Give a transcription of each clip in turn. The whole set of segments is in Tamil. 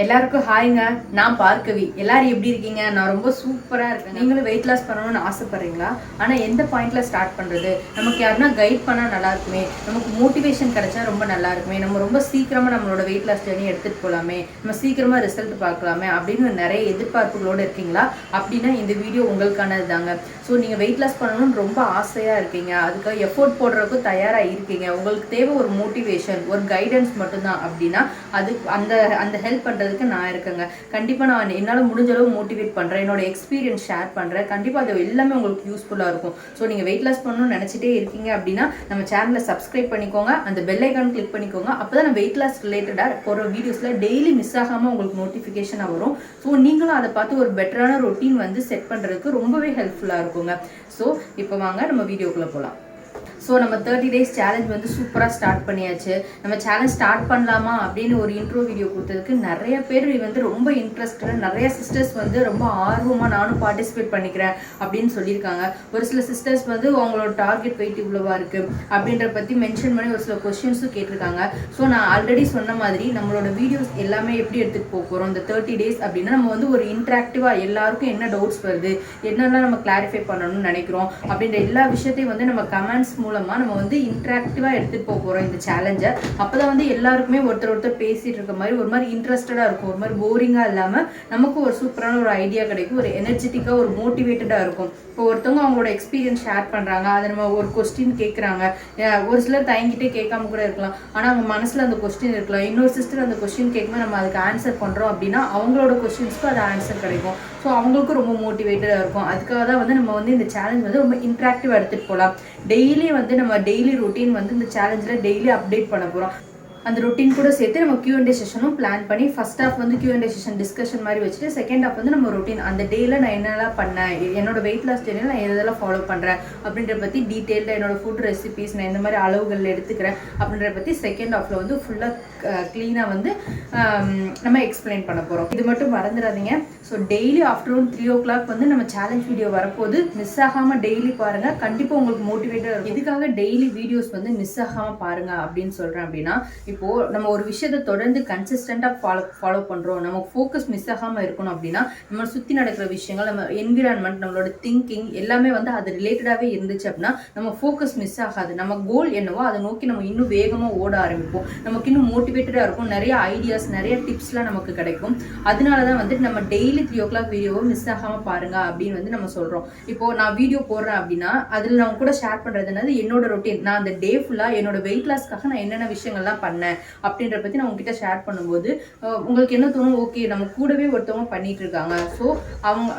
எல்லாருக்கும் ஹாய்ங்க. நான் பார்க்கவி. எல்லாரும் எப்படி இருக்கீங்க? நான் ரொம்ப சூப்பராக இருக்கேன். நீங்களும் வெயிட் லாஸ் பண்ணணும்னு ஆசைப்படுறீங்களா? ஆனால் எந்த பாயிண்ட்ல ஸ்டார்ட் பண்ணுறது? நமக்கு யாருன்னா கைட் பண்ணால் நல்லா இருக்குமே, நமக்கு மோட்டிவேஷன் கிடைச்சா ரொம்ப நல்லா இருக்குமே, நம்ம ரொம்ப சீக்கிரமாக நம்மளோட வெயிட் லாஸ் ஜர்னி எடுத்துகிட்டு போகலாமே, நம்ம சீக்கிரமாக ரிசல்ட் பார்க்கலாமே அப்படின்னு நிறைய எதிர்பார்ப்புகளோடு இருக்கீங்களா? அப்படின்னா இந்த வீடியோ உங்களுக்கானது தாங்க. ஸோ நீங்கள் வெயிட் லாஸ் பண்ணணும்னு ரொம்ப ஆசையாக இருக்கீங்க, அதுக்காக எஃபோர்ட் போடுறதுக்கும் தயாராக இருக்கீங்க, உங்களுக்கு தேவை ஒரு மோட்டிவேஷன், ஒரு கைடன்ஸ் மட்டும்தான் அப்படின்னா அது அந்த ஹெல்ப் பண்ணுறதுக்கு நான் இருக்கேங்க. கண்டிப்பாக நான் என்னால் முடிஞ்ச அளவு மோட்டிவேட் பண்ணுறேன், என்னோட எக்ஸ்பீரியன்ஸ் ஷேர் பண்ணுறேன். கண்டிப்பாக அது எல்லாமே உங்களுக்கு யூஸ்ஃபுல்லாக இருக்கும். ஸோ நீங்கள் வெயிட் லாஸ் பண்ணணும்னு நினச்சிட்டே இருக்கீங்க அப்படின்னா நம்ம சேனலை சப்ஸ்கிரைப் பண்ணிக்கோங்க, அந்த பெல் ஐக்கான் கிளிக் பண்ணிக்கோங்க. அப்போ தான் நான் வெயிட் லாஸ் ரிலேட்டடாக போகிற வீடியோஸில் டெய்லி மிஸ் ஆகாமல் உங்களுக்கு நோட்டிஃபிகேஷனாக வரும். ஸோ நீங்களும் அதை பார்த்து ஒரு பெட்டரான ரொட்டீன் வந்து செட் பண்ணுறதுக்கு ரொம்பவே ஹெல்ப்ஃபுல்லாக இருக்குங்க. ஸோ இப்போ வாங்க நம்ம வீடியோக்குள்ளே போகலாம். ஸோ நம்ம 30 days சேலஞ்ச் வந்து சூப்பராக ஸ்டார்ட் பண்ணியாச்சு. நம்ம சேலஞ்ச் ஸ்டார்ட் பண்ணலாமா அப்படின்னு ஒரு இன்ட்ரோ வீடியோ கொடுத்ததுக்கு நிறைய பேர் வந்து ரொம்ப இன்ட்ரெஸ்டட், நிறைய சிஸ்டர்ஸ் வந்து ரொம்ப ஆர்வமாக நானும் பார்ட்டிசிபேட் பண்ணிக்கிறேன் அப்படின்னு சொல்லியிருக்காங்க. ஒரு சில சிஸ்டர்ஸ் வந்து அவங்களோட டார்கெட் வெயிட் இவ்வளோவா இருக்குது அப்படின்ற பற்றி மென்ஷன் பண்ணி ஒரு சில கொஸ்டின்ஸும் கேட்டிருக்காங்க. ஸோ நான் ஆல்ரெடி சொன்ன மாதிரி நம்மளோட வீடியோஸ் எல்லாமே எப்படி எடுத்துகிட்டு போக போகிறோம் இந்த 30 days அப்படின்னா, நம்ம வந்து ஒரு இன்ட்ராக்டிவாக எல்லாருக்கும் என்ன டவுட்ஸ் வருது, என்னெல்லாம் நம்ம கிளாரிஃபை பண்ணணும்னு நினைக்கிறோம் அப்படின்ற எல்லா விஷயத்தையும் வந்து நம்ம கமெண்ட்ஸ் மூலமாக நம்ம வந்து இன்ட்ராக்டிவாக எடுத்துகிட்டு போக போகிறோம் இந்த சேலஞ்சை. அப்போ தான் வந்து எல்லாருக்குமே ஒருத்தர் பேசிகிட்டு இருக்க மாதிரி ஒரு மாதிரி இன்ட்ரெஸ்டடாக இருக்கும், ஒரு மாதிரி போரிங்காக இல்லாமல் நமக்கு ஒரு சூப்பரான ஒரு ஐடியா கிடைக்கும், ஒரு எனர்ஜெட்டிக்காக ஒரு மோட்டிவேட்டடாக இருக்கும். இப்போ ஒருத்தவங்க அவங்களோட எக்ஸ்பீரியன்ஸ் ஷேர் பண்ணுறாங்க, அதை நம்ம ஒரு கொஸ்டின் கேட்குறாங்க, ஒரு சிலர் தயங்கிட்டே கேட்காம கூட இருக்கலாம், ஆனால் அவங்க மனசில் அந்த கொஸ்டின் இருக்கலாம். இன்னொரு சிஸ்டர் அந்த கொஸ்டின் கேட்கும்போது நம்ம அதுக்கு ஆன்சர் பண்ணுறோம் அப்படின்னா அவங்களோட கொஸ்டின்ஸ்க்கு அது ஆன்சர் கிடைக்கும். ஸோ அவங்களுக்கும் ரொம்ப மோட்டிவேட்டடாக இருக்கும். அதுக்காக தான் வந்து நம்ம வந்து இந்த சேலஞ்ச் வந்து ரொம்ப இன்ட்ராக்டிவாக எடுத்துகிட்டு போகலாம். டெய்லி வந்து நம்ம டெய்லி ரொட்டீன் வந்து இந்த சேலஞ்சில் டெய்லி அப்டேட் பண்ண போகிறோம். அந்த ரொட்டீன் கூட சேர்த்து நம்ம Q&A செஷனும் பிளான் பண்ணி ஃபர்ஸ்ட் ஹாஃப் வந்து Q&A செஷன் டிஸ்கஷன் மாதிரி வச்சுட்டு செகண்ட் ஹாஃப் வந்து நம்ம ரொட்டீன் அந்த டேயில் நான் என்னெல்லாம் பண்ணேன், என்னோட வெயிட் லாஸ் டேயில் நான் எதெல்லாம் ஃபாலோ பண்ணுறேன் அப்படின்ற பற்றி டீட்டெயில்டாக என்னோட ஃபுட் ரெசிபீஸ் நான் இந்த மாதிரி அளவுகளில் எடுத்துக்கிறேன் அப்படின்றத பற்றி செகண்ட் ஹாஃபில் வந்து ஃபுல்லாக க்ளீனாக வந்து நம்ம எக்ஸ்பிளைன் பண்ண போகிறோம். இது மட்டும் மறந்துடாதீங்க. ஸோ டெய்லி ஆஃப்டர்நூன் 3 o'clock வந்து நம்ம சேலஞ்ச் வீடியோ வரப்போது, மிஸ் ஆகாமல் டெய்லி பாருங்கள். கண்டிப்பாக உங்களுக்கு மோட்டிவேட்டாக இருக்கும். இதுக்காக டெய்லி வீடியோஸ் வந்து மிஸ் ஆகாமல் பாருங்கள் அப்படின்னு சொல்கிறேன் அப்படின்னா, இப்போது நம்ம ஒரு விஷயத்தை தொடர்ந்து கன்சிஸ்டண்ட்டாக ஃபாலோ பண்ணுறோம், நம்ம ஃபோக்கஸ் மிஸ் ஆகாமல் இருக்கணும் அப்படின்னா நம்ம சுற்றி நடக்கிற விஷயங்கள், நம்ம என்விரான்மெண்ட், நம்மளோட திங்கிங் எல்லாமே வந்து அது ரிலேட்டடாகவே இருந்துச்சு அப்படின்னா நம்ம ஃபோக்கஸ் மிஸ் ஆகாது. நம்ம கோல் என்னவோ அதை நோக்கி நம்ம இன்னும் வேகமாக ஓட ஆரம்பிப்போம், நமக்கு இன்னும் மோட்டிவேட்டடாக இருக்கும், நிறைய ஐடியாஸ் நிறைய டிப்ஸ்லாம் நமக்கு கிடைக்கும். அதனால தான் வந்து நம்ம டெய்லி 3 o'clock வீடியோவை மிஸ் ஆகாமல் பாருங்க அப்படின்னு வந்து நம்ம சொல்கிறோம். இப்போது நான் வீடியோ போடுறேன் அப்படின்னா அதில் நான் கூட ஷேர் பண்ணுறது என்னது என்னோட ரொட்டீன், நான் அந்த டே ஃபுல்லாக என்னோட வெயிட் லாஸ்க்காக நான் என்னென்ன விஷயங்கள்லாம் பண்ணேன் அப்படின்ற பற்றி நான் உங்ககிட்ட ஷேர் பண்ணும்போது உங்களுக்கு என்ன தோணும், ஓகே நம்ம கூடவே ஒருத்தவங்க பண்ணிட்டு இருக்காங்க, ஸோ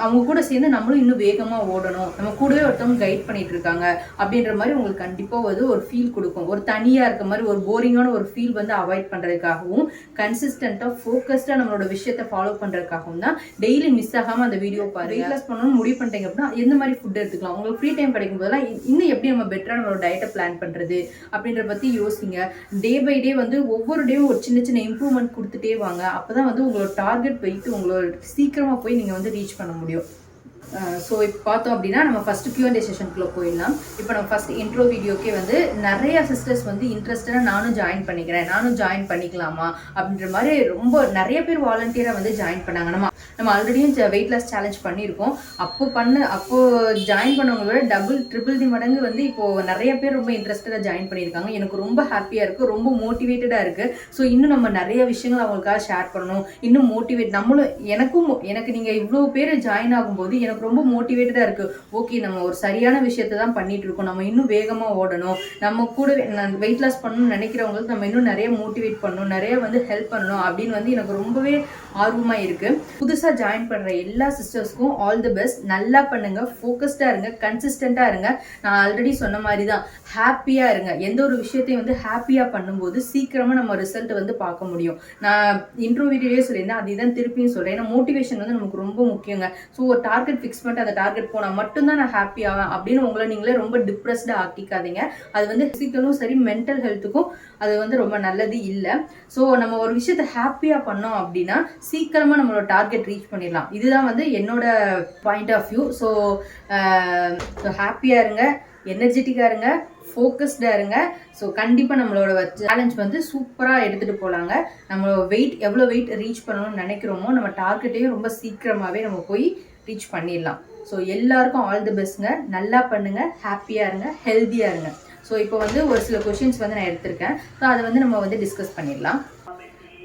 அவங்க கூட சேர்ந்து நம்மளும் இன்னும் வேகமாக ஓடணும், நம்ம கூடவே ஒருத்தவங்க கைட் பண்ணிட்டு இருக்காங்க அப்படின்ற மாதிரி உங்களுக்கு கண்டிப்பாக வந்து ஒரு ஃபீல் கொடுக்கும். ஒரு தனியாக இருக்க மாதிரி ஒரு போரிங்கான ஒரு ஃபீல் வந்து அவாய்ட் பண்ணுறதுக்காகவும் கன்சிஸ்டண்ட்டாக ஃபோக்கஸ்டாக நம்மளோட விஷயத்தை ஃபாலோ பண்ணுறதுக்காகவும் தான் டெய்லி மிஸ் ஆகாமல் அந்த வீடியோ பாருங்க. வெயிட் லாஸ் பண்ணணும்னு முடிவு பண்ணிட்டீங்க அப்படின்னா எந்த மாதிரி ஃபுட் எடுத்துக்கலாம், உங்களுக்கு ஃப்ரீ டைம் கிடைக்கும் போதெல்லாம் இன்னும் எப்படி நம்ம பெட்டராக நம்மளோட டயட்டை பிளான் பண்ணுறது அப்படின்ற பற்றி யோசிங்க. டே பை டே வந்து ஒவ்வொரு டேவும் ஒரு சின்ன சின்ன இம்ப்ரூவ்மெண்ட் கொடுத்துட்டே வாங்க. அப்போ தான் வந்து உங்களோட டார்கெட் வைத்து உங்களோட சீக்கிரமாக போய் நீங்கள் வந்து ரீச் பண்ண முடியும். ஸோ இப்போ பார்த்தோம் அப்படின்னா நம்ம ஃபஸ்ட்டு Q&A செஷனுக்குள்ளே போயிடலாம். இப்போ நம்ம ஃபஸ்ட் இன்ட்ரோ வீடியோக்கே வந்து நிறைய சிஸ்டர்ஸ் வந்து இன்ட்ரெஸ்டடாக நானும் ஜாயின் பண்ணிக்கிறேன், நானும் ஜாயின் பண்ணிக்கலாமா அப்படின்ற மாதிரி ரொம்ப நிறைய பேர் வாலண்டியராக வந்து ஜாயின் பண்ணாங்க. நம்ம ஆல்ரெடியும் வெயிட் லாஸ் சேலஞ்ச் பண்ணியிருக்கோம். அப்போது ஜாயின் பண்ணவங்களோட ட்ரிபிள் தி மடங்கு வந்து இப்போது நிறைய பேர் ரொம்ப இன்ட்ரெஸ்டடாக ஜாயின் பண்ணியிருக்காங்க. எனக்கு ரொம்ப ஹாப்பியாக இருக்குது, ரொம்ப மோட்டிவேட்டடாக இருக்குது. ஸோ இன்னும் நம்ம நிறைய விஷயங்கள் அவங்களுக்காக ஷேர் பண்ணணும், இன்னும் மோட்டிவேட் எனக்கு நீங்கள் இவ்வளோ பேர் ஜாயின் ஆகும்போது எனக்கு ரொம்ப மோட்டிவேட்டடாக இருக்குது. ஓகே நம்ம ஒரு சரியான விஷயத்தை தான் பண்ணிட்டு இருக்கோம், நம்ம இன்னும் வேகமாக ஓடணும், நம்ம கூட வெயிட் லாஸ் பண்ணணும்னு நினைக்கிறவங்களுக்கு நம்ம இன்னும் நிறைய மோட்டிவேட் பண்ணணும், நிறைய வந்து ஹெல்ப் பண்ணணும் அப்படின்னு வந்து எனக்கு ரொம்பவே ஆர்வமாக இருக்குது. புதுசாக ஜாயின் பண்ணுற எல்லா சிஸ்டர்ஸ்க்கும் ஆல் தி பெஸ்ட். நல்லா பண்ணுங்க, ஃபோக்கஸ்டாக இருங்க, கன்சிஸ்டண்ட்டாக இருங்க. நான் ஆல்ரெடி சொன்ன மாதிரி தான் ஹாப்பியாக இருங்க. எந்த ஒரு விஷயத்தையும் வந்து ஹாப்பியாக பண்ணும்போது சீக்கிரமாக நம்ம ரிசல்ட் வந்து பார்க்க முடியும். நான் இன்ட்ரோ வீடியோவே சொல்லியிருந்தேன், அதுதான் திருப்பியும் சொல்கிறேன். ஏன்னா மோட்டிவேஷன் வந்து நமக்கு ரொம்ப முக்கியங்க. ஸோ ஒரு டார்கெட் ஃபிக்ஸ் பண்ணிட்டு அந்த டார்கெட் போனால் மட்டும்தான் நான் ஹாப்பி ஆவேன் அப்படின்னு உங்களை நீங்களே ரொம்ப டிப்ரெஸ்டாக ஆக்கிக்காதீங்க. அது வந்து ஃபிசிக்கலும் சரி மென்டல் ஹெல்த்துக்கும் அது வந்து ரொம்ப நல்லது இல்லை. ஸோ நம்ம ஒரு விஷயத்தை ஹாப்பியாக பண்ணோம் அப்படின்னா சீக்கிரமாக நம்மளோட டார்கெட் ரீச் பண்ணிடலாம். இதுதான் வந்து என்னோட பாயிண்ட் ஆஃப் வியூ. ஸோ ஹாப்பியாக இருங்க, எனர்ஜெட்டிக்காக இருங்க, ஃபோக்கஸ்டாக இருங்க. ஸோ கண்டிப்பாக நம்மளோட சேலஞ்ச் வந்து சூப்பராக எடுத்துகிட்டு போகலாங்க. நம்ம எவ்வளோ வெயிட் ரீச் பண்ணணும்னு நினைக்கிறோமோ நம்ம டார்கெட்டையும் ரொம்ப சீக்கிரமாகவே நம்ம போய் ரீச் பண்ணிடலாம். ஸோ எல்லாருக்கும் ஆல் தி பெஸ்ட்ங்க. நல்லா பண்ணுங்கள், ஹாப்பியாக இருங்க, ஹெல்த்தியாக இருங்க. ஸோ இப்போ வந்து ஒரு சில கொஷின்ஸ் வந்து நான் எடுத்திருக்கேன். ஸோ அதை வந்து நம்ம வந்து டிஸ்கஸ் பண்ணிடலாம்.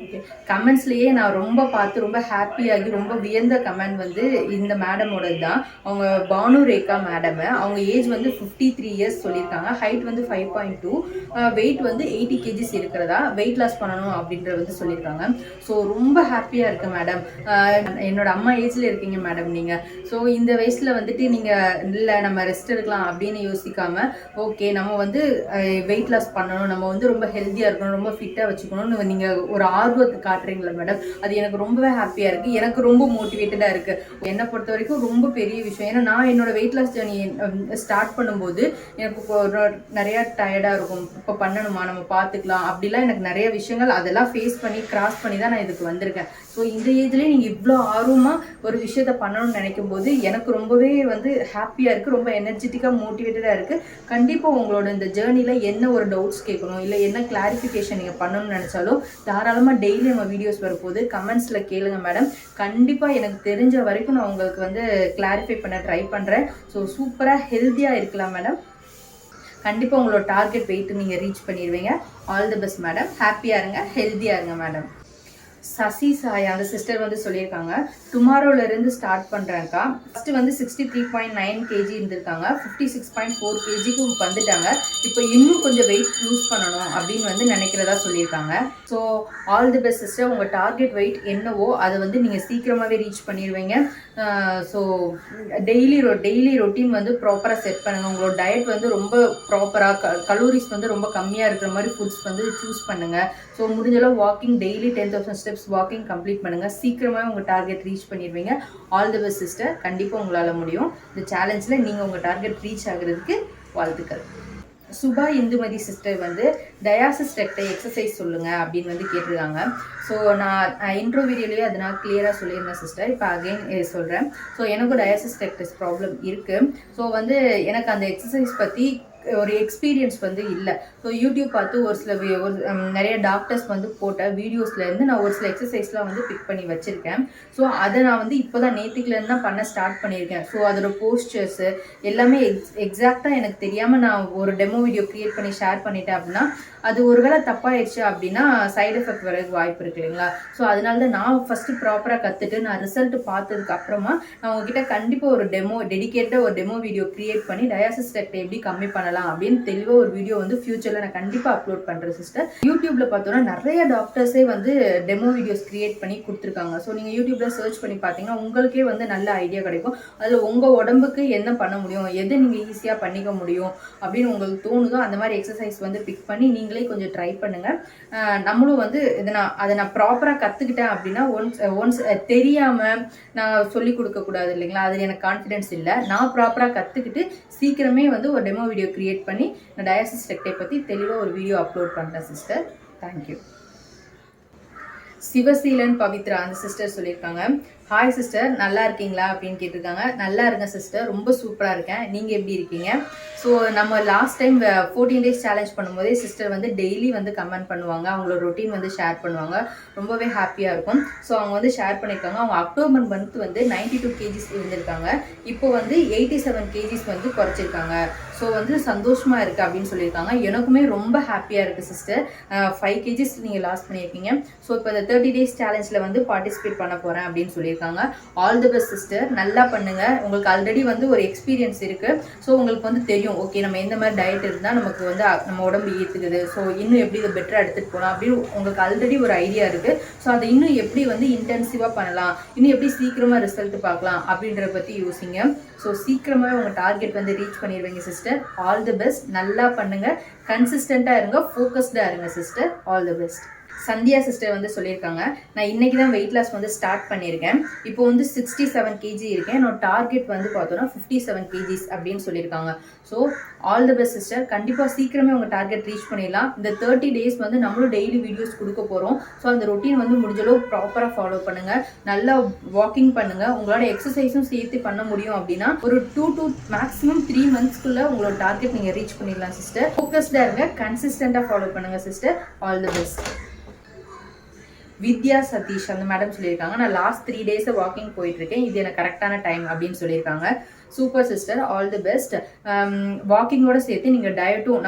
ஓகே, கமெண்ட்ஸ்லேயே நான் ரொம்ப பார்த்து ரொம்ப ஹாப்பியாகி ரொம்ப வியந்த கமெண்ட் வந்து இந்த மேடமோடது தான். அவங்க பானு ரேகா மேடமு. அவங்க ஏஜ் வந்து 53 இயர்ஸ் சொல்லியிருக்காங்க. ஹைட் வந்து 5.2, வெயிட் வந்து 80 kgs இருக்கிறதா, வெயிட் லாஸ் பண்ணணும் அப்படின்றது வந்து சொல்லியிருக்காங்க. ஸோ ரொம்ப ஹாப்பியாக இருக்கு மேடம். என்னோட அம்மா ஏஜில் இருக்கீங்க மேடம் நீங்கள். ஸோ இந்த வயசில் வந்துட்டு நீங்கள் இல்லை நம்ம ரெஸ்ட் எடுக்கலாம் அப்படின்னு யோசிக்காமல், ஓகே நம்ம வந்து வெயிட் லாஸ் பண்ணணும், நம்ம வந்து ரொம்ப ஹெல்த்தியாக இருக்கணும், ரொம்ப ஃபிட்டாக வச்சுக்கணும்னு நீங்கள் ஒரு ஆர்வத்தை காட்டுறீங்களா மேடம். அது எனக்கு ரொம்பவே ஹாப்பியாக இருக்குது, எனக்கு ரொம்ப மோட்டிவேட்டடாக இருக்குது. என்னை பொறுத்த வரைக்கும் ரொம்ப பெரிய விஷயம். ஏன்னா நான் என்னோட வெயிட் லாஸ் ஜர்னி ஸ்டார்ட் பண்ணும்போது எனக்கு நிறையா டயர்டாக இருக்கும். இப்போ பண்ணணுமா, நம்ம பார்த்துக்கலாம் அப்படிலாம் எனக்கு நிறைய விஷயங்கள் அதெல்லாம் ஃபேஸ் பண்ணி கிராஸ் பண்ணி தான் நான் இதுக்கு வந்திருக்கேன். ஸோ இந்த ஏஜ்லேயே நீங்கள் இவ்வளோ ஆர்வமாக ஒரு விஷயத்த பண்ணணும்னு நினைக்கும் போது எனக்கு ரொம்பவே வந்து ஹாப்பியாக இருக்குது, ரொம்ப எனர்ஜெட்டிக்காக மோட்டிவேட்டடாக இருக்குது. கண்டிப்பாக உங்களோட இந்த ஜேர்னியில் என்ன ஒரு டவுட்ஸ் கேட்கணும், இல்லை என்ன கிளாரிஃபிகேஷன் நீங்கள் பண்ணணும்னு நினச்சாலும் தாராளமாக டெய்லி நம்ம வீடியோஸ் வரும்போது கமெண்ட்ஸில் கேளுங்க மேடம். கண்டிப்பாக எனக்கு தெரிஞ்ச வரைக்கும் நான் உங்களுக்கு வந்து கிளாரிஃபை பண்ண ட்ரை பண்ணுறேன். ஸோ சூப்பராக ஹெல்த்தியாக இருக்கலாம் மேடம். கண்டிப்பாக உங்களோட டார்கெட் வெயிட் நீங்கள் ரீச் பண்ணிடுவீங்க. All the best madam. ஹாப்பியாக இருங்க, ஹெல்த்தியாக இருங்க மேடம். சசி சாய் அந்த சிஸ்டர் வந்து சொல்லியிருக்காங்க, டுமாரோலேருந்து ஸ்டார்ட் பண்ணுறேன்க்கா. ஃபஸ்ட்டு வந்து 63.9 kg இருந்திருக்காங்க, 56.4 kgக்கு வந்துட்டாங்க. இப்போ இன்னும் கொஞ்சம் வெயிட் லூஸ் பண்ணணும் அப்படின்னு வந்து நினைக்கிறதா சொல்லியிருக்காங்க. So all the best sister. உங்கள் டார்கெட் வெயிட் என்னவோ அதை வந்து நீங்கள் சீக்கிரமாகவே ரீச் பண்ணிடுவீங்க. ஸோ டெய்லி ரொட்டீன் வந்து ப்ராப்பராக செட் பண்ணுங்கள். உங்களோட டயட் வந்து ரொம்ப ப்ராப்பராக கலோரிஸ் வந்து ரொம்ப கம்மியாக இருக்கிற மாதிரி ஃபுட்ஸ் வந்து சூஸ் பண்ணுங்கள். ஸோ முடிஞ்சளவு walking daily 10,000 steps walking complete பண்ணுங்கள். சீக்கிரமாக உங்கள் டார்கெட் ரீச் பண்ணிடுவீங்க. All the best sister. கண்டிப்பாக உங்களால் முடியும். இந்த சேலஞ்சில் நீங்கள் உங்கள் டார்கெட் ரீச் ஆகிறதுக்கு வாழ்த்துக்கள். சுபா இந்துமதி சிஸ்டர் வந்து டயாசிஸ்டெக்டை எக்ஸசைஸ் சொல்லுங்கள் அப்படின்னு வந்து கேட்டிருக்காங்க. ஸோ நான் இன்ட்ரோ வீடியோலேயே அதை நான் கிளியராக சொல்லியிருந்தேன் சிஸ்டர். இப்போ அகெயின் சொல்கிறேன். ஸோ எனக்கும் டயாசிஸ்டெக்டிஸ் ப்ராப்ளம் இருக்குது. ஸோ வந்து எனக்கு அந்த எக்ஸசைஸ் பற்றி ஒரு எக்ஸ்பீரியன்ஸ் வந்து இல்லை. ஸோ யூடியூப் பார்த்து நிறைய டாக்டர்ஸ் வந்து போட்ட வீடியோஸ்லேருந்து நான் ஒரு சில எக்ஸசைஸ்லாம் வந்து பிக் பண்ணி வச்சுருக்கேன். ஸோ அதை நான் வந்து இப்போ தான் நேற்றுக்குலேருந்து தான் பண்ண ஸ்டார்ட் பண்ணியிருக்கேன். ஸோ அதோட போஸ்டர்ஸு எல்லாமே எக்ஸாக்டாக எனக்கு தெரியாமல் நான் ஒரு டெமோ வீடியோ க்ரியேட் பண்ணி ஷேர் பண்ணிட்டேன் அப்படின்னா அது ஒருவேளை தப்பாயிடுச்சு அப்படின்னா சைடு எஃபெக்ட் வரதுக்கு வாய்ப்பு இருக்கு இல்லைங்களா. ஸோ அதனால தான் நான் ஃபஸ்ட்டு ப்ராப்பராக கற்றுட்டு நான் ரிசல்ட் பார்த்ததுக்கு அப்புறமா நான் உங்ககிட்ட கண்டிப்பாக ஒரு டெடிகேட்டாக ஒரு டெமோ வீடியோ க்ரியேட் பண்ணி டயாசிஸ்டெக்டை எப்படி கம்மி பண்ணலாம் அப்படின்னு தெளிவாக ஒரு வீடியோ வந்து ஃபியூச்சரில் நான் கண்டிப்பாக அப்லோட் பண்ணுறேன் சிஸ்டர். யூடியூப்பில் பார்த்தோன்னா நிறைய டாக்டர்ஸே வந்து டெமோ வீடியோஸ் க்ரியேட் பண்ணி கொடுத்துருக்காங்க. ஸோ நீங்கள் யூடியூப்பில் சர்ச் பண்ணி பார்த்தீங்கன்னா உங்களுக்கே வந்து நல்ல ஐடியா கிடைக்கும். அதில் உங்கள் உடம்புக்கு என்ன பண்ண முடியும், எதை நீங்கள் ஈஸியாக பண்ணிக்க முடியும் அப்படின்னு உங்களுக்கு தோணுதோ அந்த மாதிரி எக்ஸசைஸ் வந்து பிக் பண்ணி நீங்களே கொஞ்சம் ட்ரை பண்ணுங்கள். நம்மளும் வந்து அதை நான் ப்ராப்பராக கற்றுக்கிட்டேன் அப்படின்னா ஒன்ஸ் தெரியாமல் நான் சொல்லிக் கொடுக்கக்கூடாது இல்லைங்களா. அதில் எனக்கு கான்ஃபிடென்ஸ் இல்லை. நான் ப்ராப்பராக கற்றுக்கிட்டு சீக்கிரமே வந்து ஒரு டெமோ வீடியோ க்ரியேட் பண்ணி நான் டயாசிஸ்டெக்டை பற்றி தெளிவாக ஒரு வீடியோ அப்லோட் பண்ணுறேன் சிஸ்டர். தேங்க்யூ. சிவசீலன் பவித்ரா அந்த சிஸ்டர் சொல்லியிருக்காங்க, ஹாய் சிஸ்டர் நல்லா இருக்கீங்களா அப்படின்னு கேட்டிருக்காங்க. நல்லா இருக்கேன் சிஸ்டர், ரொம்ப சூப்பராக இருக்கேன். நீங்கள் எப்படி இருக்கீங்க? ஸோ நம்ம லாஸ்ட் டைம் 14 days சேலஞ்ச் பண்ணும்போதே சிஸ்டர் வந்து டெய்லி வந்து கமெண்ட் பண்ணுவாங்க, அவங்களோட ரொட்டீன் வந்து ஷேர் பண்ணுவாங்க. ரொம்பவே ஹாப்பியாக இருக்கும். ஸோ அவங்க வந்து ஷேர் பண்ணியிருக்காங்க. அவங்க அக்டோபர் மந்த் வந்து 92 kgs இருந்திருக்காங்க. இப்போ வந்து 87 kgs வந்து குறைச்சிருக்காங்க. ஸோ வந்து சந்தோஷமாக இருக்குது அப்படின்னு சொல்லியிருக்காங்க. எனக்குமே ரொம்ப ஹாப்பியாக இருக்குது சிஸ்டர். 5 kgs நீங்கள் லாஸ் பண்ணியிருக்கீங்க. ஸோ இப்போ இந்த 30 days சேலஞ்சில் வந்து பார்ட்டிசிபேட் பண்ண போகிறேன் அப்படின்னு சொல்லியிருக்காங்க. All the best sister. நல்லா பண்ணுங்கள். உங்களுக்கு ஆல்ரெடி வந்து ஒரு எக்ஸ்பீரியன்ஸ் இருக்குது. ஸோ உங்களுக்கு வந்து தெரியும் ஓகே நம்ம எந்த மாதிரி டயட் இருந்தால் நமக்கு வந்து நம்ம உடம்பு ஏற்றுக்குது, ஸோ இன்னும் எப்படி இதை பெட்டராக எடுத்துகிட்டு போகலாம் அப்படின்னு உங்களுக்கு ஆல்ரெடி ஒரு ஐடியா இருக்குது. ஸோ அதை இன்னும் எப்படி வந்து இன்டென்சிவாக பண்ணலாம், இன்னும் எப்படி சீக்கிரமாக ரிசல்ட் பார்க்கலாம் அப்படின்றத பற்றி யோசிங்க. ஸோ சீக்கிரமாகவே உங்கள் டார்கெட் வந்து ரீச் பண்ணிடுவீங்க சிஸ்டர். All the best. நல்லா பண்ணுங்கள், கன்சிஸ்டண்ட்டாக இருங்க, ஃபோக்கஸ்டாக இருங்க sister. All the best. Sandhya sister வந்து சொல்லியிருக்காங்க, நான் இன்னைக்கு தான் வெயிட் லாஸ் வந்து ஸ்டார்ட் பண்ணியிருக்கேன். இப்போ வந்து 67 கேஜி இருக்கேன். என்னோட டார்கெட் வந்து பார்த்தோன்னா 57 கேஜிஸ் அப்படின்னு சொல்லியிருக்காங்க. So all the best sister. கண்டிப்பாக சீக்கிரமே உங்கள் டார்கெட் ரீச் பண்ணிடலாம். இந்த 30 டேஸ் வந்து நம்மளும் டெய்லி வீடியோஸ் கொடுக்க போகிறோம். ஸோ அந்த ரொட்டீன் வந்து முடிஞ்சளவு ப்ராப்பராக ஃபாலோ பண்ணுங்கள். நல்லா வாக்கிங் பண்ணுங்கள். உங்களோட எக்ஸசைஸும் சேர்த்து பண்ண முடியும் அப்படின்னா ஒரு 2 to மேக்ஸிமம் 3 மந்த்ஸ்க்குள்ளே உங்களோட டார்கெட் நீங்கள் ரீச் பண்ணிடலாம் சிஸ்டர். ஃபோக்கஸ்டாக இருங்க, கன்சிஸ்டண்ட்டாக ஃபாலோ பண்ணுங்கள் sister. All the best. Vidya Satish அந்த மேடம் சொல்லியிருக்காங்க, நான் லாஸ்ட் 3 டேஸ் வாக்கிங் போயிட்டு இருக்கேன், இது எனக்கு கரெக்டான டைம் அப்படின்னு சொல்லியிருக்காங்க. Super sister, all the best. வாக்கிங்கோட சேர்த்து நீங்கள் டயட்டும்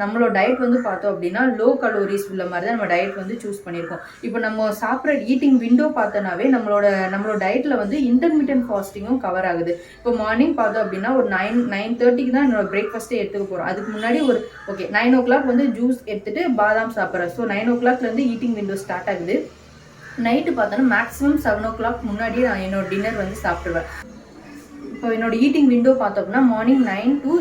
நம்மளோட டயட் வந்து பார்த்தோம் அப்படின்னா லோ கலோரிஸ் உள்ள மாதிரி தான் நம்ம டயட் வந்து சூஸ் பண்ணியிருக்கோம். இப்போ நம்ம சாப்பிட்ற ஈட்டிங் விண்டோ பார்த்தோன்னாவே நம்மளோட டயட்டில் வந்து இன்டர்மீடியன்ட் ஃபாஸ்டிங்கும் கவர் ஆகுது. இப்போ மார்னிங் பார்த்தோம் அப்படின்னா ஒரு 9:30க்கு தான் என்னோட பிரேக்ஃபாஸ்ட்டே எடுத்துக்க போகிறோம். அதுக்கு முன்னாடி ஒரு 9 o'clock வந்து ஜூஸ் எடுத்துகிட்டு பாதாம் சாப்பிட்றேன். ஸோ 9 o'clockலேருந்து ஈட்டிங் விண்டோ ஸ்டார்ட் ஆகுது. நைட்டு பார்த்தோன்னா மேக்ஸிமம் 7 o'clock முன்னாடியே நான் என்னோட டின்னர் வந்து சாப்பிடுவேன். இப்போ என்னோட ஈட்டிங் விண்டோ பார்த்தோம்னா மார்னிங் 9 to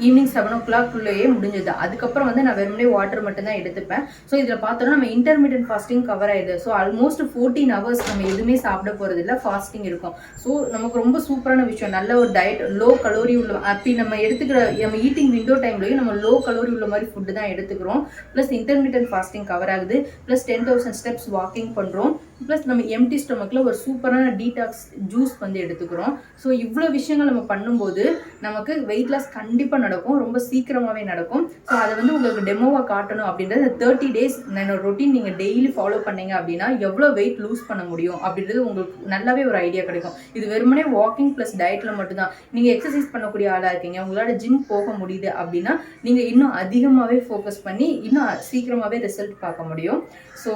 ஈவினிங் 7 o'clockக்குள்ளேயே முடிஞ்சது. அதுக்கப்புறம் வந்து நான் வெறுமனே வாட்டர் மட்டும்தான் எடுத்துப்பேன். ஸோ இதில் பார்த்தோம்னா நம்ம இன்டர்மீடியன்ட் ஃபாஸ்டிங் கவர் ஆயிடுது. ஸோ ஆல்மோஸ்ட் 14 hours நம்ம எதுவுமே சாப்பிட போகிறது இல்லை, ஃபாஸ்டிங் இருக்கும். ஸோ நமக்கு ரொம்ப சூப்பரான விஷயம். நல்ல ஒரு டயட், லோ கலோரி உள்ள அப்படி நம்ம எடுத்துக்கிற நம்ம ஈட்டிங் விண்டோ டைம்லையும் நம்ம லோ கலோரி உள்ள மாதிரி ஃபுட்டு தான் எடுத்துக்கிறோம். ப்ளஸ் இன்டர்மீடியன்ட் ஃபாஸ்டிங் கவர் ஆகுது. ப்ளஸ் 10,000 steps வாக்கிங் பண்ணுறோம். ப்ளஸ் நம்ம எம்டி ஸ்டொமக்கில் ஒரு சூப்பரான டீடாக்ஸ் ஜூஸ் வந்து எடுத்துக்கிறோம். ஸோ இவ்வளோ விஷயங்கள் நம்ம பண்ணும்போது நமக்கு வெயிட் லாஸ் கண்டிப்பாக நடக்கும், ரொம்ப சீக்கிரமாகவே நடக்கும். ஸோ அதை வந்து உங்களுக்கு டெமோவாக காட்டணும் அப்படின்றது 30 days என்னோட ரொட்டீன் நீங்கள் டெய்லி ஃபாலோ பண்ணீங்க அப்படின்னா எவ்வளோ வெயிட் லூஸ் பண்ண முடியும் அப்படின்றது உங்களுக்கு நல்லாவே ஒரு ஐடியா கிடைக்கும். இது வெறுமனே வாக்கிங் ப்ளஸ் டயட்டில் மட்டும்தான். நீங்கள் எக்ஸசைஸ் பண்ணக்கூடிய ஆளாக இருக்கீங்க, உங்களால் ஜிம் போக முடியுது அப்படின்னா நீங்கள் இன்னும் அதிகமாகவே ஃபோக்கஸ் பண்ணி இன்னும் சீக்கிரமாகவே ரிசல்ட் பார்க்க முடியும். ஸோ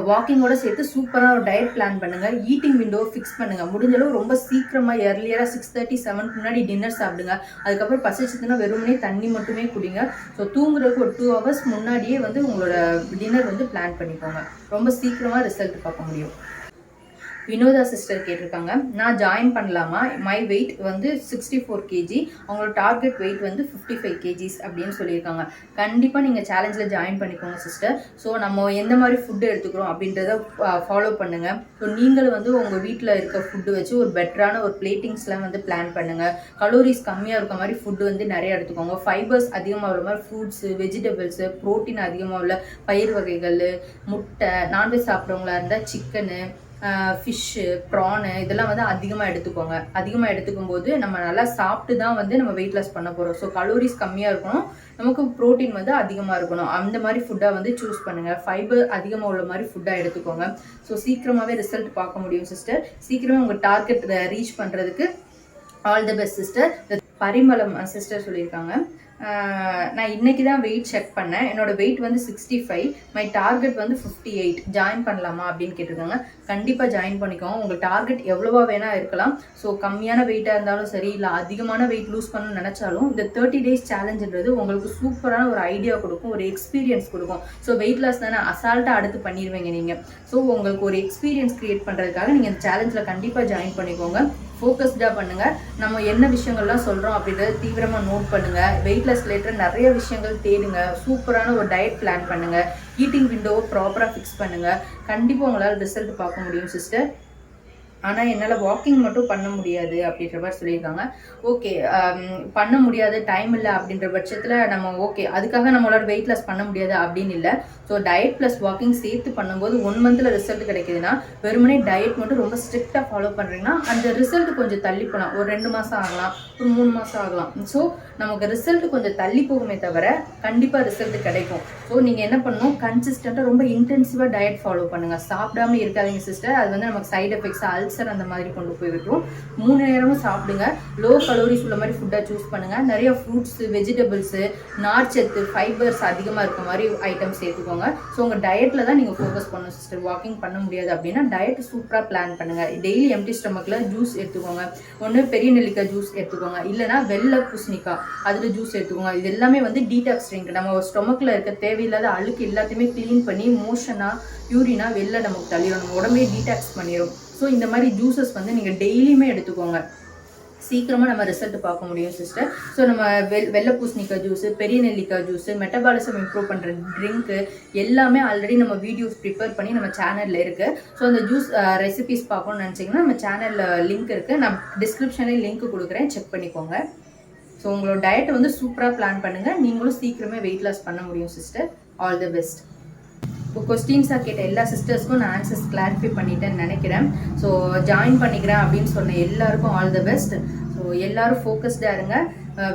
வாக்கிங்கோட சேர்த்து சூப்பராக ஒரு டயட் பிளான் பண்ணுங்கள். ஈட்டிங் விண்டோ ஃபிக்ஸ் பண்ணுங்கள். முடிஞ்சளவு ரொம்ப சீக்கிரமாக எர்லியராக 6:30 7 முன்னாடி டின்னர் சாப்பிடுங்க. அதுக்கப்புறம் பசிச்சதுன்னா வெறுமனே தண்ணி மட்டுமே குடிங்க. ஸோ தூங்குறதுக்கு ஒரு 2 hours முன்னாடியே வந்து உங்களோட டின்னர் வந்து பிளான் பண்ணிக்கோங்க. ரொம்ப சீக்கிரமாக ரிசல்ட் பார்க்க முடியும். வினோதா சிஸ்டர் கேட்டிருக்காங்க, நான் ஜாயின் பண்ணலாமா? மை வெயிட் வந்து 64 kg, அவங்களோட டார்கெட் வெயிட் வந்து 55 kgs அப்படின்னு சொல்லியிருக்காங்க. கண்டிப்பாக நீங்கள் சேலஞ்சில் ஜாயின் பண்ணிக்கோங்க சிஸ்டர். ஸோ நம்ம எந்த மாதிரி ஃபுட்டு எடுத்துக்கிறோம் அப்படின்றத ஃபாலோ பண்ணுங்கள். ஸோ நீங்களும் வந்து உங்கள் வீட்டில் இருக்க ஃபுட்டு வச்சு ஒரு பெட்டரான ஒரு பிளேட்டிங்ஸ்லாம் வந்து பிளான் பண்ணுங்கள். கலோரிஸ் கம்மியாக இருக்க மாதிரி ஃபுட்டு வந்து நிறைய எடுத்துக்கோங்க. ஃபைபர்ஸ் அதிகமாக உள்ள மாதிரி ஃப்ரூட்ஸு, வெஜிடபிள்ஸு, ப்ரோட்டீன் அதிகமாக உள்ள பயிர் வகைகள், முட்டை, நான்வெஜ் சாப்பிட்றவங்களா இருந்தால் சிக்கனு, ஃபிஷ்ஷு, ப்ரானு இதெல்லாம் வந்து அதிகமாக எடுத்துக்கோங்க. அதிகமாக எடுத்துக்கும் போது நம்ம நல்லா சாப்பிட்டு தான் வந்து நம்ம வெயிட் லாஸ் பண்ண போகிறோம். ஸோ கலோரிஸ் கம்மியாக இருக்கணும், நமக்கு ப்ரோட்டீன் வந்து அதிகமாக இருக்கணும். அந்த மாதிரி ஃபுட்டாக வந்து சூஸ் பண்ணுங்கள். ஃபைபர் அதிகமாக உள்ள மாதிரி ஃபுட்டாக எடுத்துக்கோங்க. ஸோ சீக்கிரமாகவே ரிசல்ட் பார்க்க முடியும் சிஸ்டர். சீக்கிரமே உங்கள் டார்கெட் ரீச் பண்ணுறதுக்கு all the best sister. Parimalam sister சொல்லியிருக்காங்க, நான் இன்னைக்கு தான் வெயிட் செக் பண்ணேன், என்னோட வெயிட் வந்து 65, மை டார்கெட் வந்து 58, ஜாயின் பண்ணலாமா அப்படின்னு கேட்டிருக்காங்க. கண்டிப்பாக ஜாயின் பண்ணிக்கோங்க. உங்கள் டார்கெட் எவ்வளோவா வேணால் இருக்கலாம். ஸோ கம்மியான வெயிட்டாக இருந்தாலும் சரி, இல்லை அதிகமான வெயிட் லூஸ் பண்ணணும்னு நினச்சாலும் இந்த 30 days சேலஞ்சுன்றது உங்களுக்கு சூப்பரான ஒரு ஐடியா கொடுக்கும், ஒரு எக்ஸ்பீரியன்ஸ் கொடுக்கும். ஸோ வெயிட் லாஸ் தானே அசால்ட்டாக அடுத்து பண்ணிடுவீங்க நீங்கள். ஸோ உங்களுக்கு ஒரு எக்ஸ்பீரியன்ஸ் க்ரியேட் பண்ணுறதுக்காக நீங்கள் இந்த சேலஞ்சில் கண்டிப்பாக ஜாயின் பண்ணிக்கோங்க. ஃபோக்கஸ்டாக பண்ணுங்கள். நம்ம என்ன விஷயங்கள்லாம் சொல்கிறோம் அப்படின்றத தீவிரமாக நோட் பண்ணுங்கள். வெயிட் லாஸ் ரிலேட்டட் நிறைய விஷயங்கள் தேடுங்க. சூப்பரான ஒரு டயட் பிளான் பண்ணுங்கள். ஈட்டிங் விண்டோவை ப்ராப்பராக ஃபிக்ஸ் பண்ணுங்கள். கண்டிப்பாக உங்களால் ரிசல்ட் பார்க்க முடியும் சிஸ்டர். ஆனால் என்னால் வாக்கிங் மட்டும் பண்ண முடியாது அப்படின்ற மாதிரி சொல்லியிருக்காங்க. ஓகே, பண்ண முடியாது, டைம் இல்லை அப்படின்ற பட்சத்தில் நம்ம ஓகே அதுக்காக நம்மளோட வெயிட் லாஸ் பண்ண முடியாது அப்படின்னு இல்லை. ஸோ டயட் ப்ளஸ் வாக்கிங் சேர்த்து பண்ணும்போது 1 monthல ரிசல்ட் கிடைக்குதுன்னா, வெறுமனே டயட் மட்டும் ரொம்ப ஸ்ட்ரிக்டாக ஃபாலோ பண்ணுறீங்கன்னா அந்த ரிசல்ட் கொஞ்சம் தள்ளி போகலாம். ஒரு 2 மாதம் ஆகலாம், ஒரு 3 மாதம் ஆகலாம். ஸோ நமக்கு ரிசல்ட் கொஞ்சம் தள்ளி போகுமே தவிர கண்டிப்பாக ரிசல்ட் கிடைக்கும். ஸோ நீங்கள் என்ன பண்ணணும், கன்சிஸ்டண்ட்டாக ரொம்ப இன்டென்சிவாக டயட் ஃபாலோ பண்ணுங்கள். சாப்பிடாம இருக்காதீங்க சிஸ்டர், அது வந்து நமக்கு சைட் எஃபெக்ட்ஸ், அல்சர் அந்த மாதிரி கொண்டு போய் விட்டுரும். 3 நேரமும் சாப்பிடுங்க. லோ கலோரிஸ் உள்ள மாதிரி ஃபுட்டாக சூஸ் பண்ணுங்கள். நிறைய ஃப்ரூட்ஸு, வெஜிடபிள்ஸு, நார்ச்சத்து, ஃபைபர்ஸ் அதிகமாக இருக்க மாதிரி ஐட்டம் சேர்த்துக்கோங்க. ஸோ உங்கள் டயட்டில் தான் நீங்கள் ஃபோக்கஸ் பண்ணணும் சிஸ்டர். வாக்கிங் பண்ண முடியாது அப்படின்னா டயட் சூப்பராக பிளான் பண்ணுங்கள். டெய்லி எம்டி ஸ்டொமக்கில் ஜூஸ் எடுத்துக்கோங்க. ஒன்று பெரிய நெல்லிக்காய் ஜூஸ் எடுத்துக்கோங்க, இல்லைனா வெள்ளை பூசணிக்காய் அதில் ஜூஸ் எடுத்துக்கோங்க. இது எல்லாமே வந்து டீடாக்ஸ் ட்ரிங்க். நம்ம ஸ்டொமக்கில் இருக்க தேவையில்லாத அழுக்கு எல்லாத்தையுமே க்ளீன் பண்ணி மோஷனாக யூரினா வெளில நமக்கு தள்ளிடும், நம்ம உடம்பே டீடாக்ஸ் பண்ணிடும். ஸோ இந்த மாதிரி ஜூஸஸ் வந்து நீங்கள் டெய்லியுமே எடுத்துக்கோங்க. சீக்கிரமாக நம்ம ரிசல்ட் பார்க்க முடியும் சிஸ்டர். ஸோ நம்ம வெள்ளை பூசணிக்காய் ஜூஸு, பெரிய நெல்லிக்காய் ஜூஸு, மெட்டபாலிசம் இம்ப்ரூவ் பண்ணுற ட்ரிங்க்கு எல்லாமே ஆல்ரெடி நம்ம வீடியோஸ் ப்ரிப்பேர் பண்ணி நம்ம சேனலில் இருக்குது. ஸோ அந்த ஜூஸ் ரெசிபிஸ் பார்க்கணும்னு நினச்சிங்கன்னா நம்ம சேனலில் லிங்க் இருக்குது, நான் டிஸ்கிரிப்ஷன்லேயும் லிங்க் கொடுக்குறேன், செக் பண்ணிக்கோங்க. ஸோ உங்களோட டயட்டை வந்து சூப்பராக பிளான் பண்ணுங்கள், நீங்களும் சீக்கிரமே வெயிட் லாஸ் பண்ண முடியும் சிஸ்டர். All the best. இப்போ கொஸ்டின்ஸாக கேட்ட எல்லா சிஸ்டர்ஸ்க்கும் நான் ஆன்சர்ஸ் கிளாரிஃபை பண்ணிட்டேன்னு நினைக்கிறேன். ஸோ ஜாயின் பண்ணிக்கிறேன் அப்படின்னு சொன்ன எல்லாருக்கும் ஆல் தி பெஸ்ட். ஸோ எல்லோரும் ஃபோக்கஸ்டாக இருங்க.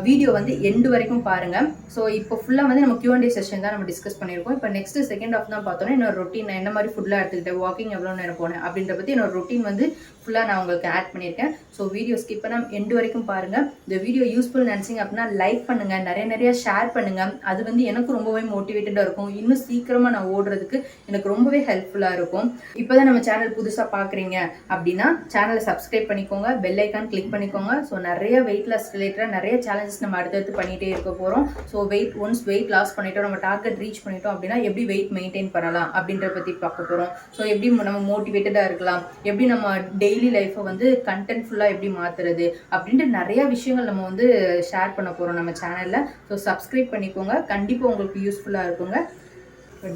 வீடியோ வந்து எண்டு வரைக்கும் பாருங்கள். ஸோ இப்போ ஃபுல்லாக வந்து நம்ம Q&A செஷன் தான் நம்ம டிஸ்கஸ் பண்ணியிருக்கோம். இப்போ நெக்ஸ்ட் செகண்ட் ஆஃப் தான் பார்த்தோன்னா என்னோட ரொட்டீன், நான் என்ன மாதிரி ஃபுல்லாக எடுத்துக்கிட்டேன், வாக்கிங் எவ்வளோ நேரம் போனேன் அப்படின்ற பற்றி என்னோட ரொட்டீன் வந்து ஃபுல்லாக நான் உங்களுக்கு ஆட் பண்ணியிருக்கேன். ஸோ வீடியோ ஸ்கிப் பண்ணால் எண்டு வரைக்கும் பாருங்கள். இந்த வீடியோ யூஸ்ஃபுல் நினச்சிங்க அப்படின்னா லைக் பண்ணுங்கள், நிறைய ஷேர் பண்ணுங்கள். அது வந்து எனக்கு ரொம்பவே மோட்டிவேட்டடாக இருக்கும், இன்னும் சீக்கிரமாக நான் ஓடுறதுக்கு எனக்கு ரொம்பவே ஹெல்ப்ஃபுல்லாக இருக்கும். இப்போ தான் நம்ம சேனல் புதுசாக பார்க்குறீங்க அப்படின்னா சேனலை சப்ஸ்கிரைப் பண்ணிக்கோங்க, பெல் ஐக்கான் கிளிக் பண்ணிக்கோங்க. ஸோ நிறைய வெயிட் லாஸ் ரிலேட்டடாக நிறைய சேலஞ்சஸ் நம்ம அடுத்தடுத்து பண்ணிகிட்டே இருக்க போகிறோம். ஸோ ஒன்ஸ் வெயிட் லாஸ் பண்ணிட்டோம், நம்ம டார்கெட் ரீச் பண்ணிட்டோம் அப்படின்னா எப்படி வெயிட் மெயின்டைன் பண்ணலாம் அப்படின்ற பற்றி பார்க்க போகிறோம். ஸோ எப்படி நம்ம மோட்டிவேட்டடாக இருக்கலாம், எப்படி நம்ம டெய்லி லைஃப்பை வந்து கண்டென்ட்ஃபுல்லாக எப்படி மாற்றுறது அப்படின்ட்டு நிறைய விஷயங்கள் நம்ம வந்து ஷேர் பண்ண போகிறோம் நம்ம சேனலில். ஸோ சப்ஸ்கிரைப் பண்ணிக்கோங்க, கண்டிப்பாக உங்களுக்கு யூஸ்ஃபுல்லாக இருக்குங்க.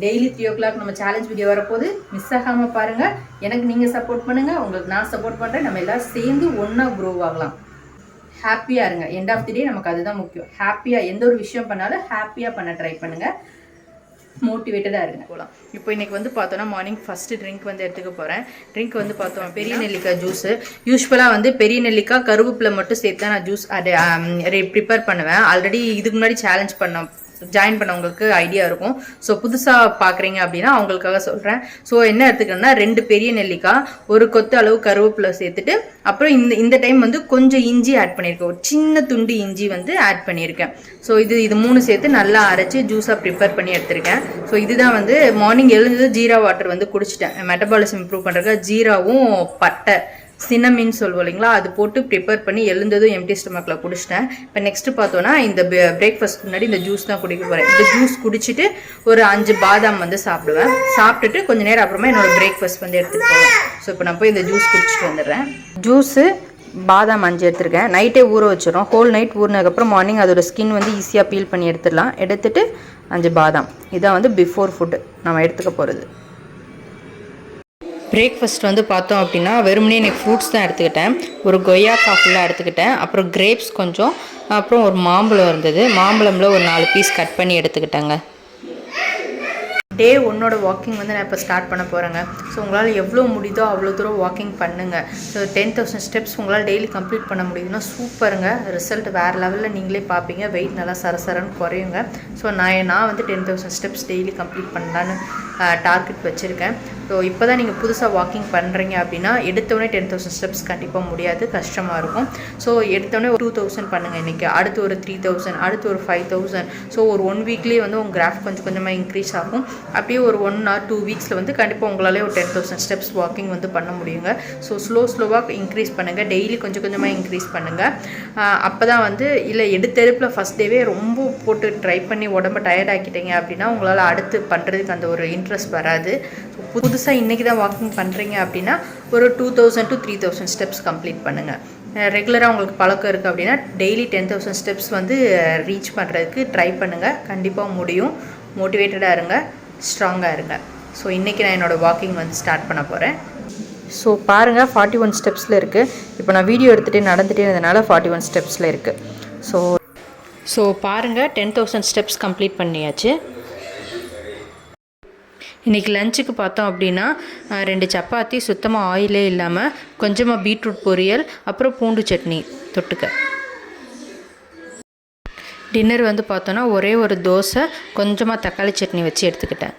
டெய்லி 3 o'clock நம்ம சேலஞ்ச் வீடியோ வரப்போது, மிஸ் ஆகாமல் பாருங்கள். எனக்கு நீங்கள் சப்போர்ட் பண்ணுங்கள், உங்களுக்கு நான் சப்போர்ட் பண்ணுறேன், நம்ம எல்லோரும் சேர்ந்து ஒன்றா க்ரோ ஆகலாம். ஹாப்பியாக இருங்க. எண்ட் ஆஃப் தி டே நமக்கு அதுதான் முக்கியம். ஹாப்பியாக எந்த ஒரு விஷயம் பண்ணாலும் ஹாப்பியாக பண்ண ட்ரை பண்ணுங்கள், மோட்டிவேட்டடாக இருங்க. போகலாம். இப்போ இன்றைக்கி வந்து பார்த்தோன்னா மார்னிங் ஃபஸ்ட்டு ட்ரிங்க் வந்து எடுத்துக்க போகிறேன். ட்ரிங்க் வந்து பார்த்தோம் பெரிய நெல்லிக்காய் ஜூஸு. யூஸ்வலாக வந்து பெரிய நெல்லிக்காய் கருவேப்பிலை மட்டும் சேர்த்து தான் நான் ஜூஸ் அதை ப்ரிப்பேர் பண்ணுவேன். ஆல்ரெடி இதுக்கு முன்னாடி சேலஞ்ச் ஜாயின் பண்ணவங்களுக்கு ஐடியா இருக்கும். ஸோ புதுசாக பார்க்குறீங்க அப்படின்னா அவங்களுக்காக சொல்கிறேன். ஸோ என்ன எடுத்துக்கணும்னா 2 பெரிய நெல்லிக்காய், ஒரு கொத்து அளவு கருவேப்பிலை சேர்த்துட்டு, அப்புறம் இந்த டைம் வந்து கொஞ்சம் இஞ்சி ஆட் பண்ணியிருக்கேன், ஒரு சின்ன துண்டு இஞ்சி வந்து ஆட் பண்ணியிருக்கேன். ஸோ இது 3 சேர்த்து நல்லா அரைச்சி ஜூஸாக ப்ரிப்பேர் பண்ணி எடுத்திருக்கேன். ஸோ இதுதான் வந்து மார்னிங் எழுந்தது ஜீரா வாட்டர் வந்து குடிச்சிட்டேன். மெட்டபாலிசம் இம்ப்ரூவ் பண்ணுறதுக்கு ஜீராவும் பட்டை சின்னமின்னு சொல்லுவோம் இல்லைங்களா, அது போட்டு ப்ரிப்பேர் பண்ணி எழுந்ததும் எம்டி ஸ்டொமக்கில் குடிச்சிட்டேன். இப்போ நெக்ஸ்ட்டு பார்த்தோன்னா இந்த பிரேக்ஃபாஸ்ட் முன்னாடி இந்த ஜூஸ் தான் குடிக்க போகிறேன். இந்த ஜூஸ் குடிச்சிட்டு ஒரு 5 பாதாம் வந்து சாப்பிடுவேன். சாப்பிட்டுட்டு கொஞ்சம் நேரம் அப்புறமா என்னோடய பிரேக்ஃபாஸ்ட் வந்து எடுத்துகிட்டு போவேன். ஸோ இப்போ நான் போய் இந்த ஜூஸ் குடிச்சிட்டு வந்துடுறேன். ஜூஸு பாதாம் 5 எடுத்துருக்கேன். நைட்டே ஊற வச்சிடும். ஹோல் நைட் ஊறினதுக்கப்புறம் மார்னிங் அதோட ஸ்கின் வந்து ஈஸியாக பீல் பண்ணி எடுத்துடலாம். எடுத்துகிட்டு 5 பாதாம், இதான் வந்து பிஃபோர் ஃபுட்டு நம்ம எடுத்துக்க போகிறது. பிரேக்ஃபாஸ்ட் வந்து பார்த்தோம் அப்படின்னா வெறுமனே எனக்கு ஃப்ரூட்ஸ் தான் எடுத்துக்கிட்டேன். ஒரு கொய்யாக்காய் ஃபுல்லாக எடுத்துக்கிட்டேன், அப்புறம் கிரேப்ஸ் கொஞ்சம், அப்புறம் ஒரு மாம்பழம் இருந்தது. மாம்பழமில் ஒரு 4 பீஸ் கட் பண்ணி எடுத்துக்கிட்டேங்க. டே 1 வாக்கிங் வந்து நான் இப்போ ஸ்டார்ட் பண்ண போகிறேங்க. ஸோ உங்களால் எவ்வளோ முடியுதோ அவ்வளோ தூரம் வாக்கிங் பண்ணுங்கள். ஸோ 10,000 ஸ்டெப்ஸ் உங்களால் டெய்லி கம்ப்ளீட் பண்ண முடியுதுன்னா சூப்பருங்க. ரிசல்ட் வேறு லெவலில் நீங்களே பார்ப்பீங்க. வெயிட் நல்லா சரசரன்னு குறையுங்க. ஸோ நான் வந்து 10,000 ஸ்டெப்ஸ் டெய்லி கம்ப்ளீட் பண்ணலான்னு டார்கெட் வச்சுருக்கேன். ஸோ இப்போ தான் நீங்கள் புதுசாக வாக்கிங் பண்ணுறீங்க அப்படின்னா எடுத்தோடனே 10,000 ஸ்டெப்ஸ் கண்டிப்பாக முடியாது, கஷ்டமாக இருக்கும். ஸோ எடுத்தோடனே ஒரு 2,000 பண்ணுங்கள் இன்றைக்கி, அடுத்து ஒரு 3,000, அடுத்து ஒரு 5,000. ஸோ ஒரு 1 வீக்லேயே வந்து உங்கள் கிராஃப் கொஞ்சம் கொஞ்சமாக இன்க்ரீஸ் ஆகும். அப்படியே ஒரு 1 or 2 வீக்ஸில் வந்து கண்டிப்பாக உங்களாலே ஒரு 10,000 ஸ்டெப்ஸ் வாக்கிங் வந்து பண்ண முடியுங்க. ஸோ ஸ்லோவாக இன்க்ரீஸ் பண்ணுங்கள், டெய்லி கொஞ்சம் கொஞ்சமாக இன்க்ரீஸ் பண்ணுங்கள். அப்போ தான் வந்து இல்லை எடுத்தெடுப்பில் ஃபஸ்ட் டேவே ரொம்ப போட்டு ட்ரை பண்ணி உடம்பு டயர்ட் ஆக்கிட்டீங்க அப்படின்னா உங்களால் அடுத்து பண்ணுறதுக்கு அந்த ஒரு இன்ட்ரெஸ்ட் வராது. ஸோ புதுசாக இன்றைக்கி தான் வாக்கிங் பண்ணுறீங்க அப்படின்னா ஒரு 2,000 to 3,000 ஸ்டெப்ஸ் கம்ப்ளீட் பண்ணுங்கள். ரெகுலராக உங்களுக்கு பழக்கம் இருக்குது அப்படின்னா டெய்லி 10,000 ஸ்டெப்ஸ் வந்து ரீச் பண்ணுறதுக்கு ட்ரை பண்ணுங்கள், கண்டிப்பாக முடியும். மோட்டிவேட்டடாக இருங்க, ஸ்ட்ராங்காக இருங்க. ஸோ இன்றைக்கி நான் என்னோடய வாக்கிங் வந்து ஸ்டார்ட் பண்ண போகிறேன். ஸோ பாருங்கள் 41 ஸ்டெப்ஸில் இருக்குது. இப்போ நான் வீடியோ எடுத்துகிட்டு நடந்துகிட்டே இருந்ததுனால 41 ஸ்டெப்ஸில் இருக்குது. ஸோ பாருங்கள் 10,000 ஸ்டெப்ஸ் கம்ப்ளீட் பண்ணியாச்சு. இன்றைக்கி லஞ்சுக்கு பார்த்தோம் அப்படின்னா 2 சப்பாத்தி, சுத்தமாக ஆயிலே இல்லாமல், கொஞ்சமாக பீட்ரூட் பொரியல், அப்புறம் பூண்டு சட்னி தொட்டுக்க. டின்னர் வந்து பார்த்தோன்னா ஒரே ஒரு தோசை, கொஞ்சமாக தக்காளி சட்னி வச்சு எடுத்துக்கிட்டேன்.